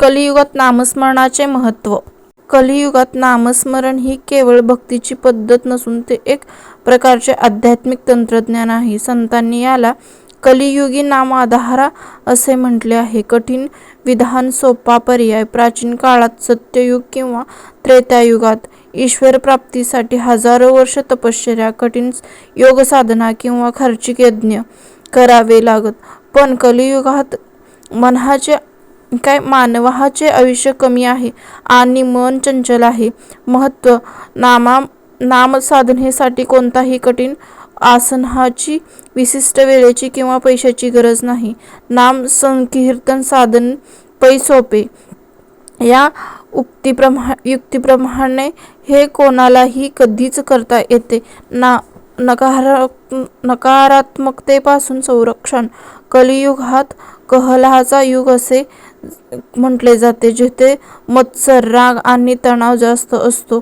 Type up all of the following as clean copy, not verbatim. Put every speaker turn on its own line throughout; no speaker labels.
कलियुगात नामस्मरणाचे महत्त्व. कलियुगात नामस्मरण ही केवळ भक्तीची पद्धत नसून ते एक प्रकारचे आध्यात्मिक तंत्रज्ञान आहे. संतांनी याला कलियुगी नामाधारा असे म्हटले आहे. कठीण विधान सोपा पर्याय. प्राचीन काळात सत्ययुग किंवा त्रेतायुगात ईश्वर प्राप्तीसाठी हजारो वर्ष तपश्चर्या, कठीण योग साधना किंवा खर्चिक यज्ञ करावे लागत. पण कलियुगात मानवाचे आयुष्य कमी आहे आणि मन चंचल आहे. महत्त्व. नाम साधनेसाठी कोणताही कठीण आसनाची, विशिष्ट वेळेची किंवा पैशाची गरज नाही. नाम संकीर्तन साधन पै सोपे. या युक्तीप्रमाणे हे कोणालाही कधीच करता येते. नकारात्मकतेपासून संरक्षण. कलियुगात कलहाचा युग असे म्हटले जाते, जिथे मत्सर, राग आणि तणाव जास्त असतो.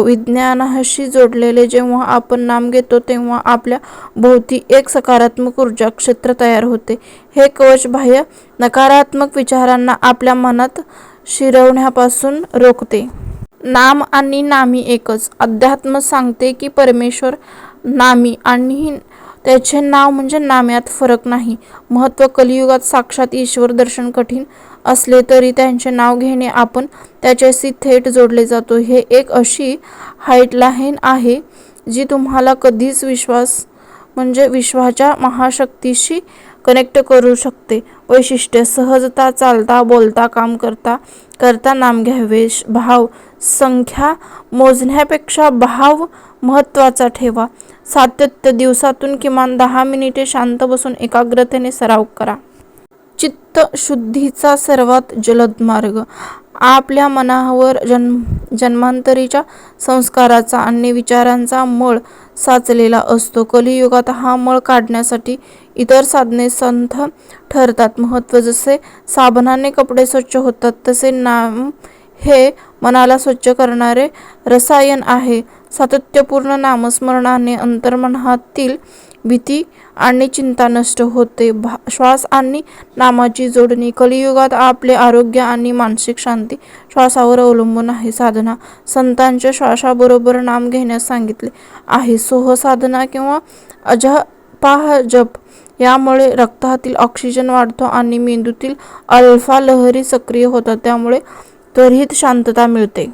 विज्ञानाशी जोडलेले. जेव्हा आपण नाम घेतो तेव्हा आपल्या भोवती एक सकारात्मक ऊर्जा क्षेत्र तयार होते. हे कवच बाह्य नकारात्मक विचारांना आपल्या मनात शिरण्यापासून रोखते. नाम आणि नामी एकच. अध्यात्म सांगते की परमेश्वर नामी आणि त्याचे नाव म्हणजे नाम यात फरक नाही. महत्त्व. कलियुगात साक्षात ईश्वर दर्शन कठीण असले तरी त्यांचे नाव घेणे आपण त्याच्याशी थेट जोडले जातो. हे एक अशी हार्टलाईन आहे जी तुम्हाला कधीच विश्वाच्या महाशक्तीशी कनेक्ट करू शकते. वैशिष्ट्य. सहजता. चालता बोलता काम करता नाम घ्यावे. भाव. संख्या मोजण्यापेक्षा भाव महत्त्वाचा ठेवा. सातत्य. दिवसातून किमान 10 मिनिटे शांत बसून एकाग्रतेने सराव करा. चित्त शुद्धीचा सर्वात जलद मार्ग. आपल्या मनावर जन्मांतरीच्या संस्काराचा आणि विचारांचा मळ साचलेला असतो. कलियुगात हा मळ काढण्यासाठी इतर साधने संथ ठरतात. महत्त्व. जसे साबणाने कपडे स्वच्छ होतात तसे नाम हे मनाला स्वच्छ करणारे रसायन आहे. सातत्यपूर्ण नामस्मरणाने अंतर्मनातील भीती आणि चिंता नष्ट होते. श्वास आणि नामाची जोडणी. कलियुगात आपले आरोग्य आणि मानसिक शांती श्वासावर अवलंबून आहे. साधना. संतांच्या श्वासाबरोबर नाम घेण्यास सांगितले आहे. सोह साधना किंवा अजपा जप. यामुळे रक्तातील ऑक्सिजन वाढतो आणि मेंदूतील अल्फा लहरी सक्रिय होतात. त्यामुळे त्वरित शांतता मिळते.